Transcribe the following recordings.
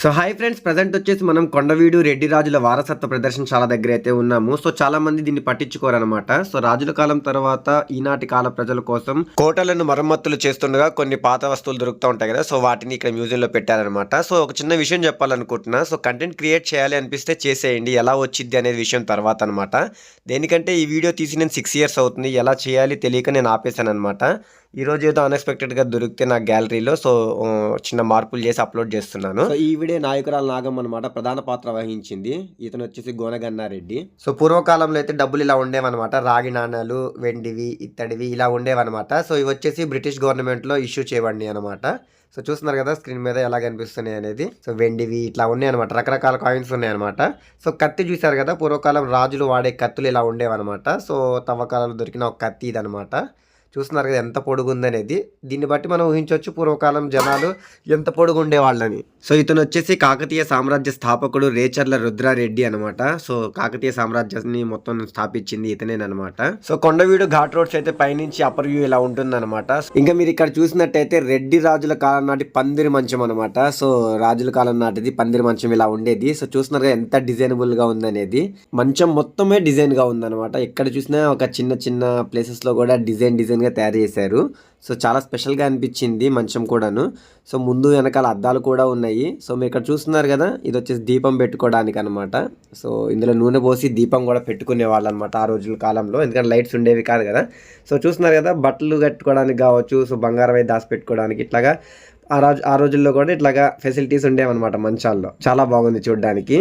So hi friends present వచ్చేసి మనం కొండవీడు రెడ్డి రాజుల వారసత్వ ప్రదర్శనశాల దగ్గర అయితే ఉన్నాము. సో చాలా మంది దీన్ని పట్టించుకోరనమాట. సో రాజుల కాలం తర్వాత ఈనాటి కాల ప్రజల కోసం కోటలను మరమ్మతులు చేస్తుండగా కొన్ని పాత వస్తువులు దొరుకుతూ ఉంటాయి కదా. సో వాటిని ఇక్కడ మ్యూజియంలో పెట్టారనమాట. సో ఒక చిన్న విషయం చెప్పాలనుకుంటున్నా. సో కంటెంట్ క్రియేట్ చేయాలి అనిపిస్తే చేసేయండి, ఎలా వచ్చింది అనేది విషయం తర్వాత అనమాట. దేనికంటే ఈ వీడియో తీసి నేను 6 years అవుతుంది. ఎలా చేయాలి తెలియక నేను ఆపేశాను అనమాట. ఈరోజు ఏదో అన్ఎక్స్పెక్టెడ్గా దొరికితే నా గ్యాలరీలో సో చిన్న మార్పులు చేసి అప్లోడ్ చేస్తున్నాను. సో ఈ వీడియో నాయకురాలు నాగమ్మ అనమాట ప్రధాన పాత్ర వహించింది. ఇతను వచ్చేసి గోనగన్నారెడ్డి. సో పూర్వకాలంలో అయితే డబ్బులు ఇలా ఉండేవన్నమాట. రాగి నాణాలు, వెండివి, ఇత్తడివి ఇలా ఉండేవన్నమాట. సో ఇవి వచ్చేసి బ్రిటిష్ గవర్నమెంట్లో ఇష్యూ చేయబడి అనమాట. సో చూస్తున్నారు కదా స్క్రీన్ మీద ఎలా కనిపిస్తున్నాయి అనేది. సో వెండివి ఇట్లా ఉన్నాయి అనమాట. రకరకాల కాయిన్స్ ఉన్నాయి అనమాట. సో కత్తి చూసారు కదా, పూర్వకాలం రాజులు వాడే కత్తులు ఇలా ఉండేవన్నమాట. సో తవ్వకాలంలో దొరికిన ఒక కత్తి ఇది అనమాట. చూస్తున్నారు కదా ఎంత పొడుగు ఉందనేది. దీన్ని బట్టి మనం ఊహించవచ్చు పూర్వకాలం జనాలు ఎంత పొడుగు ఉండేవాళ్ళని. సో ఇతను వచ్చేసి కాకతీయ సామ్రాజ్య స్థాపకుడు రేచర్ల రుద్రారెడ్డి అనమాట. సో కాకతీయ సామ్రాజ్యాన్ని మొత్తం స్థాపించింది ఇతనేనమాట. సో కొండవీడు ఘాట్ రోడ్స్ అయితే పైనుంచి అప్పర్ వ్యూ ఇలా ఉంటుందన్నమాట. ఇంకా మీరు ఇక్కడ చూసినట్టయితే రెడ్డి రాజుల కాలం నాటి పందిరి మంచం అనమాట. సో రాజుల కాలం నాటిది పందిరి మంచం ఇలా ఉండేది. సో చూస్తున్నారు ఎంత డిజైనబుల్ గా ఉందనేది. మంచం మొత్తమే డిజైన్ గా ఉందన్నమాట. ఎక్కడ చూసినా ఒక చిన్న చిన్న ప్లేసెస్ లో కూడా డిజైన్ గా తయారు చేశారు. సో చాలా స్పెషల్గా అనిపించింది మంచం కూడాను. సో ముందు వెనకాల అద్దాలు కూడా ఉన్నాయి. సో మీరు ఇక్కడ చూస్తున్నారు కదా, ఇది వచ్చేసి దీపం పెట్టుకోవడానికి అనమాట. సో ఇందులో నూనె పోసి దీపం కూడా పెట్టుకునే వాళ్ళు అనమాట ఆ రోజుల కాలంలో, ఎందుకంటే లైట్స్ ఉండేవి కాదు కదా. సో చూస్తున్నారు కదా, బట్టలు కట్టుకోవడానికి కావచ్చు, సో బంగారం అయితే దాచి పెట్టుకోవడానికి ఇట్లాగా ఆ రోజుల్లో కూడా ఇట్లాగా ఫెసిలిటీస్ ఉండేవన్నమాట మంచాల్లో. చాలా బాగుంది చూడడానికి.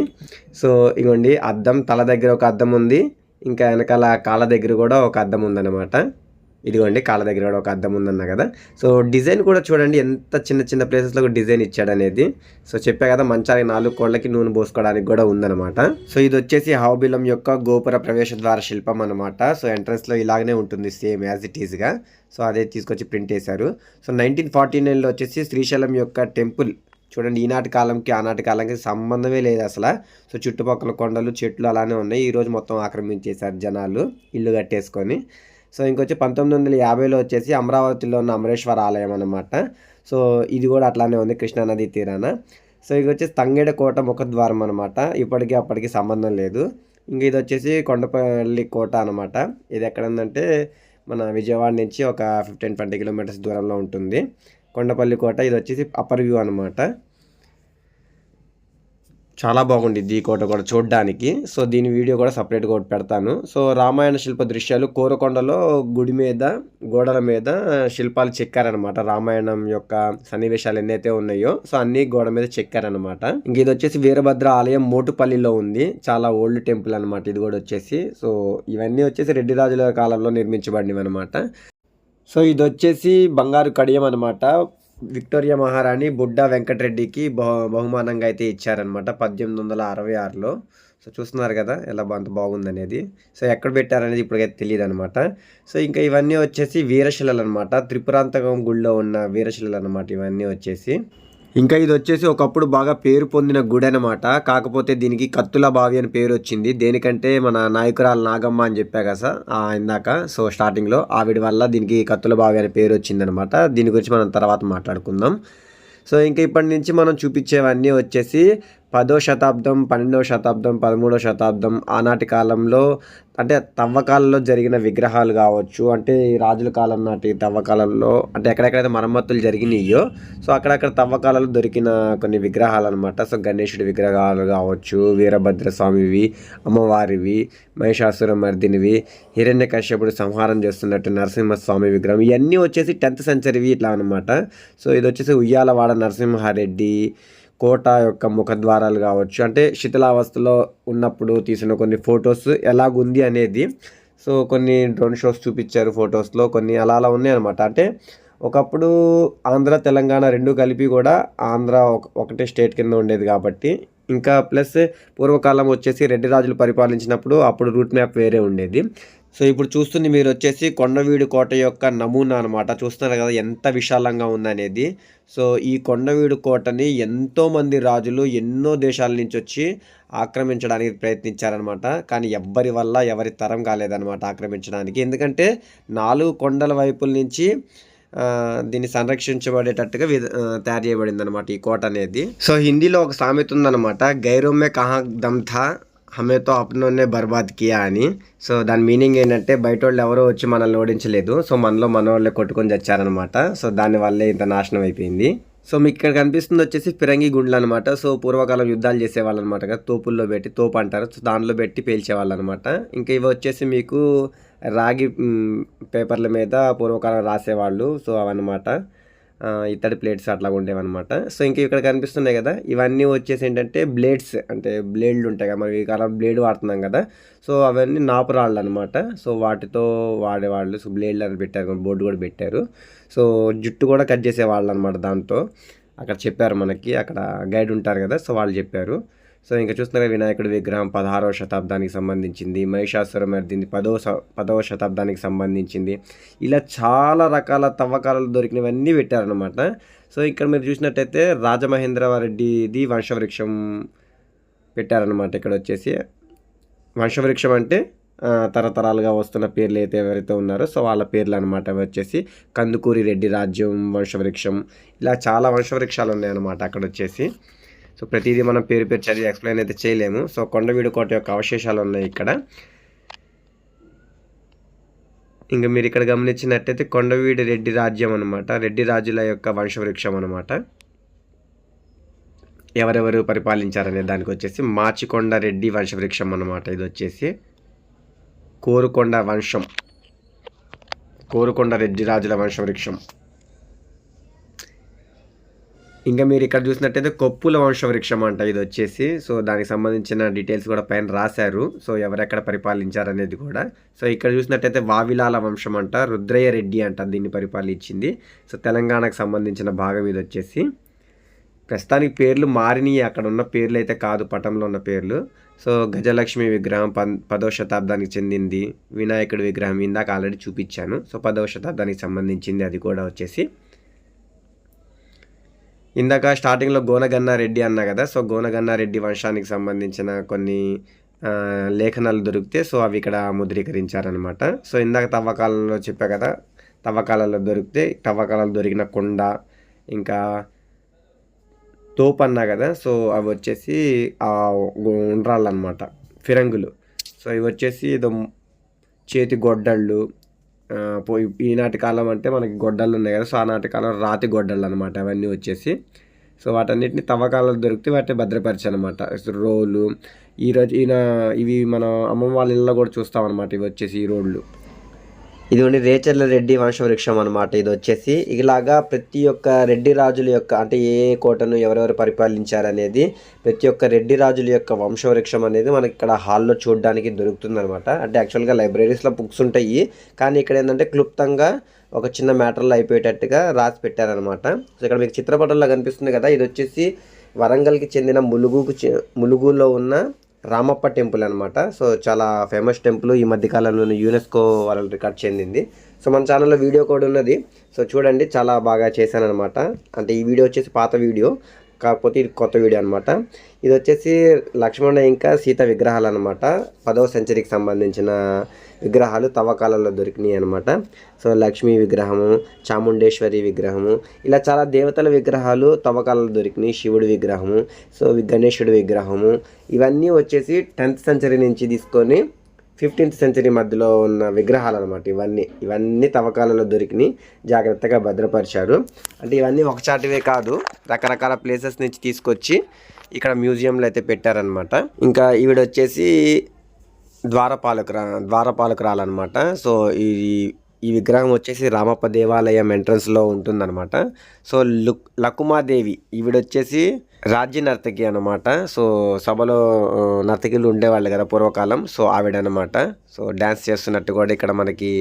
సో ఇగోండి అద్దం, తల దగ్గర ఒక అద్దం ఉంది, ఇంకా వెనకాల కాళ్ళ దగ్గర కూడా ఒక అద్దం ఉందన్నమాట. ఇదిగోండి కాళ్ళ దగ్గర కూడా ఒక అద్దం ఉందన్నా కదా. సో డిజైన్ కూడా చూడండి ఎంత చిన్న చిన్న ప్లేసెస్లో డిజైన్ ఇచ్చాడు అనేది. సో చెప్పా కదా మంచానికి 4 కోళ్ళకి నూనె పోసుకోవడానికి కూడా ఉందన్నమాట. సో ఇది వచ్చేసి అహోబిలం యొక్క గోపుర ప్రవేశ ద్వార శిల్పం అనమాట. సో ఎంట్రన్స్లో ఇలాగనే ఉంటుంది సేమ్ యాజ్ ఇట్ ఈస్గా. సో అదే తీసుకొచ్చి ప్రింట్ చేశారు. సో 1949లో వచ్చేసి శ్రీశైలం యొక్క టెంపుల్ చూడండి. ఈనాటి కాలంకి ఆనాటి కాలంకి సంబంధమే లేదు అసలు. సో చుట్టుపక్కల కొండలు చెట్లు అలానే ఉన్నాయి. ఈరోజు మొత్తం ఆక్రమించేశారు జనాలు ఇల్లు కట్టేసుకొని. సో ఇంకొచ్చి 1950లో వచ్చేసి అమరావతిలో ఉన్న అమరేశ్వర ఆలయం అనమాట. సో ఇది కూడా అట్లానే ఉంది కృష్ణానది తీరాన. సో ఇది వచ్చేసి తంగేడ కోట ముఖద్వారం అనమాట. ఇప్పటికీ అప్పటికి సంబంధం లేదు. ఇంక ఇది వచ్చేసి కొండపల్లి కోట అనమాట. ఇది ఎక్కడ ఉందంటే మన విజయవాడ నుంచి ఒక 15-20 kilometers దూరంలో ఉంటుంది కొండపల్లి కోట. ఇది వచ్చేసి అప్పర్ వ్యూ అనమాట. చాలా బాగుండిద్ది ఈ కోట కూడా చూడడానికి. సో దీని వీడియో కూడా సపరేట్గా ఒకటి పెడతాను. సో రామాయణ శిల్ప దృశ్యాలు కోరకొండలో గుడి మీద గోడల మీద శిల్పాలు చెక్కారనమాట. రామాయణం యొక్క సన్నివేశాలు ఎన్నైతే ఉన్నాయో సో అన్ని గోడ మీద చెక్కారనమాట. ఇంక ఇది వచ్చేసి వీరభద్ర ఆలయం మోటుపల్లిలో ఉంది. చాలా ఓల్డ్ టెంపుల్ అనమాట ఇది కూడా వచ్చేసి. సో ఇవన్నీ వచ్చేసి రెడ్డి రాజుల కాలంలో నిర్మించబడినవి అనమాట. సో ఇది వచ్చేసి బంగారు కడియం అనమాట. విక్టోరియా మహారాణి బుడ్డా వెంకటరెడ్డికి బహుమానంగా అయితే ఇచ్చారనమాట 1866లో. సో చూస్తున్నారు కదా ఎలా అంత బాగుందనేది. సో ఎక్కడ పెట్టారనేది ఇప్పటికైతే తెలియదు అనమాట. సో ఇంకా ఇవన్నీ వచ్చేసి వీరశిలలు అనమాట. త్రిపురాంతకం గుడిలో ఉన్న వీరశిలలు అనమాట ఇవన్నీ వచ్చేసి. ఇంకా ఇది వచ్చేసి ఒకప్పుడు బాగా పేరు పొందిన గుడి అనమాట. కాకపోతే దీనికి కత్తుల బావి అని పేరు వచ్చింది. దేనికంటే మన నాయకురాలు నాగమ్మ అని చెప్పా కదా ఇందాక. సో స్టార్టింగ్లో ఆవిడ వల్ల దీనికి కత్తుల బావి అనే పేరు వచ్చిందనమాట. దీని గురించి మనం తర్వాత మాట్లాడుకుందాం. సో ఇంకా ఇప్పటి నుంచి మనం చూపించేవన్నీ వచ్చేసి 10వ శతాబ్దం, 12వ శతాబ్దం, 13వ శతాబ్దం ఆనాటి కాలంలో అంటే తవ్వకాలలో జరిగిన విగ్రహాలు కావచ్చు. అంటే రాజుల కాలం నాటి తవ్వకాలలో అంటే ఎక్కడెక్కడైతే మరమ్మతులు జరిగినాయో సో అక్కడక్కడ తవ్వకాలలో దొరికిన కొన్ని విగ్రహాలు అనమాట. సో గణేశుడి విగ్రహాలు కావచ్చు, వీరభద్ర స్వామివి, అమ్మవారివి, మహిషాసుర మర్దినివి, హిరణ్యకశ్యపుడు సంహారం చేస్తున్నట్టు నరసింహస్వామి విగ్రహం, ఇవన్నీ వచ్చేసి 10th century ఇట్లా అనమాట. సో ఇది వచ్చేసి ఉయ్యాలవాడ నరసింహారెడ్డి కోట యొక్క ముఖద్వారాలు కావచ్చు. అంటే శిథిలావస్థలో ఉన్నప్పుడు తీసిన కొన్ని ఫొటోస్ ఎలాగుంది అనేది. సో కొన్ని డ్రోన్ షోస్ చూపించారు ఫొటోస్లో, కొన్ని అలా అలా ఉన్నాయి అనమాట. అంటే ఒకప్పుడు ఆంధ్ర తెలంగాణ రెండు కలిపి కూడా ఆంధ్ర ఒకటే స్టేట్ కింద ఉండేది కాబట్టి. ఇంకా ప్లస్ పూర్వకాలం వచ్చేసి రెడ్డి రాజులు పరిపాలించినప్పుడు అప్పుడు రూట్ మ్యాప్ వేరే ఉండేది. సో ఇప్పుడు చూస్తుంది మీరు వచ్చేసి కొండవీడు కోట యొక్క నమూనా అనమాట. చూస్తున్నారు కదా ఎంత విశాలంగా ఉందనేది. సో ఈ కొండవీడు కోటని ఎంతోమంది రాజులు ఎన్నో దేశాల నుంచి వచ్చి ఆక్రమించడానికి ప్రయత్నించారనమాట. కానీ ఎవ్వరి వల్ల ఎవరి తరం కాలేదనమాట ఆక్రమించడానికి. ఎందుకంటే 4 కొండల వైపుల నుంచి దీన్ని సంరక్షించబడేటట్టుగా తయారు చేయబడింది అనమాట ఈ కోట అనేది. సో హిందీలో ఒక సామెత ఉందన్నమాట, గైరోమే కహా దమ్ థా హమేతో అప్నోనే బర్బాద్ కియా అని. సో దాని మీనింగ్ ఏంటంటే బయట వాళ్ళు ఎవరో వచ్చి మనల్ని ఓడించలేదు, సో మనలో మన వాళ్ళే కొట్టుకొని చచ్చారనమాట. సో దానివల్లే ఇంత నాశనం అయిపోయింది. సో మీకు ఇక్కడ కనిపిస్తుంది వచ్చేసి ఫిరంగి గుండ్లు అనమాట. సో పూర్వకాలం యుద్ధాలు చేసేవాళ్ళు అనమాట కదా, తోపుల్లో పెట్టి, తోపు అంటారు, సో దానిలో పెట్టి పేల్చేవాళ్ళు అనమాట. ఇంకా ఇవి వచ్చేసి మీకు రాగి పేపర్ల మీద పూర్వకాలం రాసేవాళ్ళు, సో అవన్నమాట. ఇత్తడి ప్లేట్స్ అట్లా ఉండేవన్నమాట. సో ఇంక ఇక్కడ కనిపిస్తున్నాయి కదా, ఇవన్నీ వచ్చేసి ఏంటంటే బ్లేడ్స్, అంటే బ్లేడ్లు ఉంటాయి కదా, మరి ఈ కాలం బ్లేడ్ వాడుతున్నాం కదా, సో అవన్నీ నాపురాళ్ళు అనమాట. సో వాటితో వాడేవాళ్ళు. సో బ్లేడ్లు అని పెట్టారు, బోర్డు కూడా పెట్టారు. సో జుట్టు కూడా కట్ చేసేవాళ్ళు అనమాట దాంతో. అక్కడ చెప్పారు మనకి, అక్కడ గైడ్ ఉంటారు కదా, సో వాళ్ళు చెప్పారు. సో ఇంకా చూస్తున్నారా వినాయకుడి విగ్రహం 16వ శతాబ్దానికి సంబంధించింది, మహిషాసురమర్దిని 10వ శతాబ్దానికి సంబంధించింది. ఇలా చాలా రకాల తవ్వకాలు దొరికినవన్నీ పెట్టారనమాట. సో ఇక్కడ మీరు చూసినట్టయితే రాజమహేంద్రవరెడ్డిది వంశవృక్షం పెట్టారనమాట. ఇక్కడ వచ్చేసి వంశవృక్షం అంటే తరతరాలుగా వస్తున్న పేర్లు అయితే ఎవరైతే ఉన్నారో సో వాళ్ళ పేర్లు అనమాట. అవి వచ్చేసి కందుకూరి రెడ్డి రాజ్యం వంశవృక్షం, ఇలా చాలా వంశవృక్షాలు ఉన్నాయన్నమాట అక్కడ వచ్చేసి. సో ప్రతిదీ మనం పేరు చదివి ఎక్స్ప్లెయిన్ అయితే చేయలేము. సో కొండవీడు కోట యొక్క అవశేషాలు ఉన్నాయి ఇక్కడ. ఇంకా మీరు ఇక్కడ గమనించినట్టయితే కొండవీడు రెడ్డి రాజ్యం అనమాట, రెడ్డి రాజుల యొక్క వంశవృక్షం అనమాట. ఎవరెవరు పరిపాలించారనే దానికి వచ్చేసి మాచికొండ రెడ్డి వంశవృక్షం అనమాట. ఇది వచ్చేసి కోరుకొండ వంశం, కోరుకొండ రెడ్డి రాజుల వంశవృక్షం. ఇంకా మీరు ఇక్కడ చూసినట్టయితే కొప్పుల వంశవృక్షం అంట ఇది వచ్చేసి. సో దానికి సంబంధించిన డీటెయిల్స్ కూడా పైన రాశారు, సో ఎవరెక్కడ పరిపాలించారనేది కూడా. సో ఇక్కడ చూసినట్టయితే వావిలాల వంశం అంట, రుద్రయ్య రెడ్డి అంట దీన్ని పరిపాలించింది. సో తెలంగాణకు సంబంధించిన భాగం ఇది వచ్చేసి. ప్రస్తుతానికి పేర్లు మారినాయి, అక్కడ ఉన్న పేర్లు అయితే కాదు, పటంలో ఉన్న పేర్లు. సో గజలక్ష్మి విగ్రహం 10వ శతాబ్దానికి చెందింది. వినాయకుడి విగ్రహం ఇందాక ఆల్రెడీ చూపించాను, సో 10వ శతాబ్దానికి సంబంధించింది అది కూడా వచ్చేసి. ఇందాక స్టార్టింగ్లో గోనగన్నారెడ్డి అన్నా కదా, సో గోనగన్నారెడ్డి వంశానికి సంబంధించిన కొన్ని లేఖనాలు దొరికితే సో అవి ఇక్కడ ముద్రీకరించారనమాట. సో ఇందాక తవ్వకాలలో చెప్పా కదా, తవ్వకాలలో దొరికిన కొండ, ఇంకా తోపు అన్నా కదా, సో అవి వచ్చేసి ఉండ్రాళ్ళు అనమాట, ఫిరంగులు. సో ఇవి వచ్చేసి ఏదో చేతి గొడ్డళ్ళు. ఈనాటి కాలం అంటే మనకి గొడ్డళ్ళు ఉన్నాయి కదా, సో ఆనాటి కాలం రాతి గొడ్డళ్ళు అనమాట అవన్నీ వచ్చేసి. సో వాటన్నిటిని తవ్వకాలలో దొరికితే వాటిని భద్రపరిచానమాట. రోలు ఇవి మన అమ్మమ్మ వాళ్ళ ఇళ్ళలో కూడా చూస్తామన్నమాట. ఇవి వచ్చేసి ఈ రోడ్లు. ఇది ఉండి రేచర్ల రెడ్డి వంశవృక్షం అనమాట. ఇది వచ్చేసి ఇలాగా ప్రతి ఒక్క రెడ్డి రాజుల యొక్క, అంటే ఏ కోటను ఎవరెవరు పరిపాలించారనేది ప్రతి ఒక్క రెడ్డి రాజుల యొక్క వంశవృక్షం అనేది మనకి ఇక్కడ హాల్లో చూడడానికి దొరుకుతుంది అనమాట. అంటే యాక్చువల్గా లైబ్రరీస్లో బుక్స్ ఉంటాయి, కానీ ఇక్కడ ఏంటంటే క్లుప్తంగా ఒక చిన్న మ్యాటర్లో అయిపోయేటట్టుగా రాసి పెట్టారనమాట. సో ఇక్కడ మీకు చిత్రపటంలో కనిపిస్తుంది కదా, ఇది వచ్చేసి వరంగల్కి చెందిన ములుగులో ఉన్న రామప్ప టెంపుల్ అనమాట. సో చాలా ఫేమస్ టెంపుల్, ఈ మధ్యకాలంలో యునెస్కో వాళ్ళ రికార్డ్ చెందింది. సో మన ఛానల్లో వీడియో కూడా ఉన్నది, సో చూడండి, చాలా బాగా చేశాను అనమాట. అంటే ఈ వీడియో వచ్చేసి పాత వీడియో, కాకపోతే ఇది కొత్త వీడియో అనమాట. ఇది వచ్చేసి లక్ష్మణ ఇంకా సీత విగ్రహాలు అనమాట. 10వ సెంచరీకి సంబంధించిన విగ్రహాలు తవ్వకాలలో దొరికినాయి అనమాట. సో లక్ష్మీ విగ్రహము, చాముండేశ్వరి విగ్రహము, ఇలా చాలా దేవతల విగ్రహాలు తవ్వకాలలో దొరికినాయి. శివుడి విగ్రహము, సో గణేశుడి విగ్రహము, ఇవన్నీ వచ్చేసి 10th సెంచరీ నుంచి తీసుకొని 15th సెంచరీ మధ్యలో ఉన్న విగ్రహాలు అనమాట. ఇవన్నీ తవ్వకాలలో దొరికినాయి, జాగ్రత్తగా భద్రపరిచారు. అంటే ఇవన్నీ ఒకచాటివే కాదు, రకరకాల ప్లేసెస్ నుంచి తీసుకొచ్చి ఇక్కడ మ్యూజియంలో అయితే పెట్టారనమాట. ఇంకా ఈవిడ వచ్చేసి ద్వారపాలకురాలన్నమాట. సో ఈ విగ్రహం వచ్చేసి రామప్ప దేవాలయం ఎంట్రన్స్లో ఉంటుందన్నమాట. సో లకుమాదేవి ఈవిడ వచ్చేసి రాజ్య నర్తకి అనమాట. సో సభలో నర్తకిలు ఉండేవాళ్ళు కదా పూర్వకాలం, సో ఆవిడనమాట. సో డ్యాన్స్ చేస్తున్నట్టు కూడా ఇక్కడ మనకి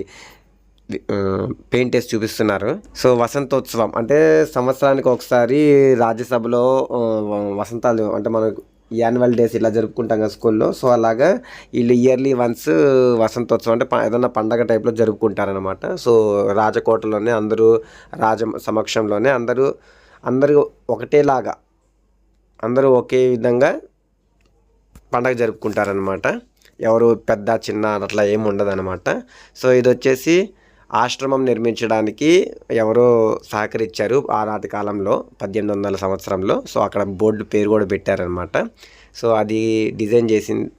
పెయింట్ వేసి చూపిస్తున్నారు. సో వసంతోత్సవం అంటే సంవత్సరానికి ఒకసారి రాజ్యసభలో వసంతాలు, అంటే మనకు యాన్యువల్ డేస్ ఇలా జరుపుకుంటాం కదా స్కూల్లో, సో అలాగా వీళ్ళు ఇయర్లీ వన్స్ వసంతోత్సవం అంటే ఏదన్నా పండగ టైప్లో జరుపుకుంటారనమాట. సో రాజకోటలోనే అందరూ సమక్షంలోనే అందరూ ఒకటేలాగా, అందరూ ఒకే విధంగా పండగ జరుపుకుంటారనమాట. ఎవరు పెద్ద చిన్న అట్లా ఏమి ఉండదు అనమాట. సో ఇది వచ్చేసి ఆశ్రమం నిర్మించడానికి ఎవరో సహకరించారు ఆనాటి కాలంలో 1800 సంవత్సరంలో. సో అక్కడ బోర్డు పేరు కూడా పెట్టారనమాట. సో అది డిజైన్ చేసింది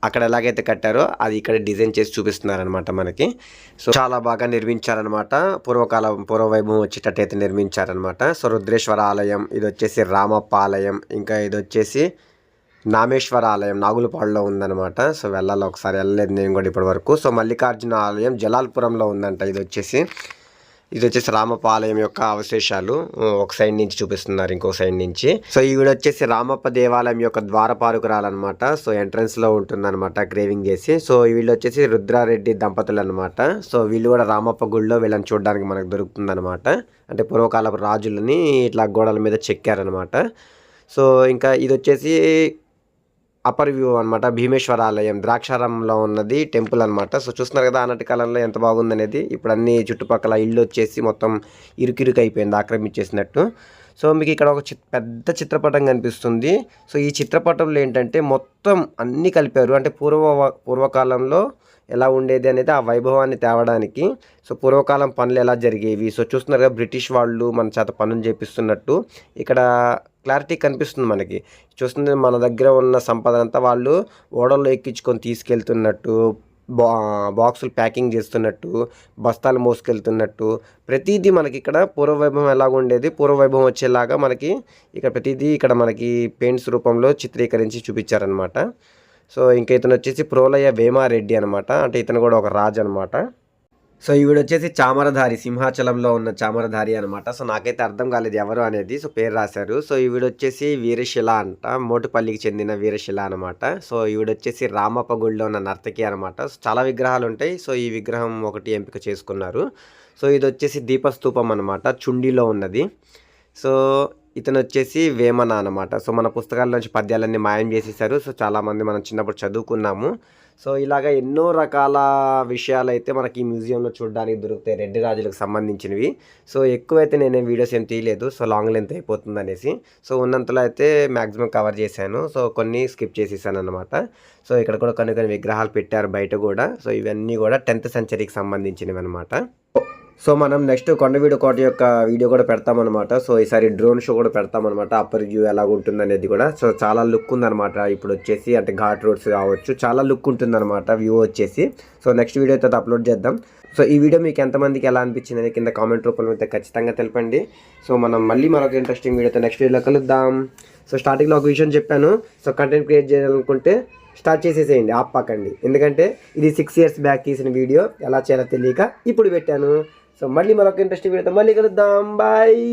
అక్కడ ఎలాగైతే కట్టారో అది ఇక్కడ డిజైన్ చేసి చూపిస్తున్నారనమాట మనకి. సో చాలా బాగా నిర్మించారనమాట. పూర్వ వైభవం వచ్చేటట్టయితే నిర్మించారనమాట. సో రుద్రేశ్వర ఆలయం, ఇది వచ్చేసి రామప్ప ఆలయం, ఇంకా ఇది వచ్చేసి నామేశ్వర ఆలయం నాగులపాడులో ఉందన్నమాట. సో వెళ్ళాలి, ఒకసారి వెళ్ళలేదు నేను కూడా ఇప్పటి వరకు. సో మల్లికార్జున ఆలయం జలాల్పురంలో ఉందంట. ఇది వచ్చేసి రామప్ప ఆలయం యొక్క అవశేషాలు ఒక సైడ్ నుంచి చూపిస్తున్నారు, ఇంకో సైడ్ నుంచి. సో ఈవిడ వచ్చేసి రామప్ప దేవాలయం యొక్క ద్వారపాలకురాలన్నమాట. సో ఎంట్రన్స్లో ఉంటుందన్నమాట గ్రేవింగ్ చేసి. సో వీళ్ళు వచ్చేసి రుద్రారెడ్డి దంపతులు అనమాట. సో వీళ్ళు కూడా రామప్ప గుడిలో వీళ్ళని చూడడానికి మనకు దొరుకుతుందన్నమాట. అంటే పూర్వకాలపు రాజులని ఇట్లా గోడల మీద చెక్కారనమాట. సో ఇంకా ఇది వచ్చేసి అప్పర్ వ్యూ అనమాట. భీమేశ్వర ఆలయం ద్రాక్షారామంలో ఉన్నది టెంపుల్ అనమాట. సో చూస్తున్నారు కదా ఆనాటి కాలంలో ఎంత బాగుందనేది. ఇప్పుడు అన్ని చుట్టుపక్కల ఇల్లు వచ్చేసి మొత్తం ఇరుకిరుకు అయిపోయింది, ఆక్రమించేసినట్టు. సో మీకు ఇక్కడ ఒక పెద్ద చిత్రపటం కనిపిస్తుంది. సో ఈ చిత్రపటంలో ఏంటంటే మొత్తం అన్నీ కలిపారు. అంటే పూర్వకాలంలో ఎలా ఉండేది అనేది ఆ వైభవాన్ని తేవడానికి. సో పూర్వకాలం పనులు ఎలా జరిగేవి. సో చూస్తున్నారు కదా బ్రిటిష్ వాళ్ళు మన చేత పనులు చేపిస్తున్నట్టు ఇక్కడ క్లారిటీ కనిపిస్తుంది మనకి. చూస్తుంది మన దగ్గర ఉన్న సంపద అంతా వాళ్ళు ఓడల్లో ఎక్కించుకొని తీసుకెళ్తున్నట్టు, బాక్సులు ప్యాకింగ్ చేస్తున్నట్టు, బస్తాలు మోసుకెళ్తున్నట్టు ప్రతిదీ మనకి ఇక్కడ పూర్వవైభవం ఎలాగ ఉండేది, పూర్వవైభవం వచ్చేలాగా మనకి ఇక్కడ ప్రతిదీ ఇక్కడ మనకి పెయింట్స్ రూపంలో చిత్రీకరించి చూపించారనమాట. సో ఇంకా ఇతను వచ్చేసి ప్రోలయ వేమారెడ్డి అనమాట. అంటే ఇతను కూడా ఒక రాజు అనమాట. సో ఈవిడ వచ్చేసి చామరధారి, సింహాచలంలో ఉన్న చామరధారి అనమాట. సో నాకైతే అర్థం కాలేదు ఎవరు అనేది. సో పేరు రాశారు. సో ఈవిడ వచ్చేసి వీరశిల అంట, మోటుపల్లికి చెందిన వీరశిల అనమాట. సో ఈవిడ వచ్చేసి రామప్ప గుడిలో ఉన్న నర్తకి అనమాట. సో చాలా విగ్రహాలు ఉంటాయి. సో ఈ విగ్రహం ఒకటి ఎంపిక చేసుకున్నారు. సో ఇది వచ్చేసి దీపస్తూపం అనమాట, చుండిలో ఉన్నది. సో ఇతను వచ్చేసి వేమన అనమాట. సో మన పుస్తకాల నుంచి పద్యాలన్నీ మాయం చేసేసారు. సో చాలామంది మనం చిన్నప్పుడు చదువుకున్నాము. సో ఇలాగ ఎన్నో రకాల విషయాలు అయితే మనకి ఈ మ్యూజియంలో చూడడానికి దొరుకుతాయి, రెడ్డి రాజులకు సంబంధించినవి. సో ఎక్కువైతే నేనే వీడియోస్ ఏం తీయలేదు, సో లాంగ్ లెంత్ అయిపోతుంది అనేసి. సో ఉన్నంతలో అయితే మ్యాక్సిమం కవర్ చేశాను. సో కొన్ని స్కిప్ చేసేసాను అనమాట. సో ఇక్కడ కూడా కొన్ని విగ్రహాలు పెట్టారు బయట కూడా. సో ఇవన్నీ కూడా 10th సెంచరీకి సంబంధించినవి అనమాట. సో మనం నెక్స్ట్ కొండవీడు కోట యొక్క వీడియో కూడా పెడతామన్నమాట. సో ఈసారి డ్రోన్ షో కూడా పెడతామన్నమాట. అప్పర్ వ్యూ ఎలా ఉంటుంది అనేది కూడా. సో చాలా లుక్ ఉందన్నమాట. ఇప్పుడు వచ్చేసి అంటే ఘాట్ రోడ్స్ కావచ్చు, చాలా లుక్ ఉంటుందన్నమాట వ్యూ వచ్చేసి. సో నెక్స్ట్ వీడియో అయితే అప్లోడ్ చేద్దాం. సో ఈ వీడియో మీకు ఎంతమందికి ఎలా అనిపించింది అనేది కింద కామెంట్ రూపంలో అయితే ఖచ్చితంగా తెలపండి. సో మనం మళ్ళీ మరొక ఇంట్రెస్టింగ్ వీడియోతో నెక్స్ట్ వీడియోలో కలుద్దాం. సో స్టార్టింగ్లో ఒక విషయం చెప్పాను. సో కంటెంట్ క్రియేట్ చేయాలనుకుంటే స్టార్ట్ చేసేసేయండి, ఆపకండి. ఎందుకంటే ఇది 6 years బ్యాక్ తీసిన వీడియో, ఎలా చేయాలో తెలియక ఇప్పుడు పెట్టాను. సో మళ్ళీ మరొక ఇంట్రెస్టింగ్ వీడియోతో మళ్ళీ కలుద్దాం. బాయ్.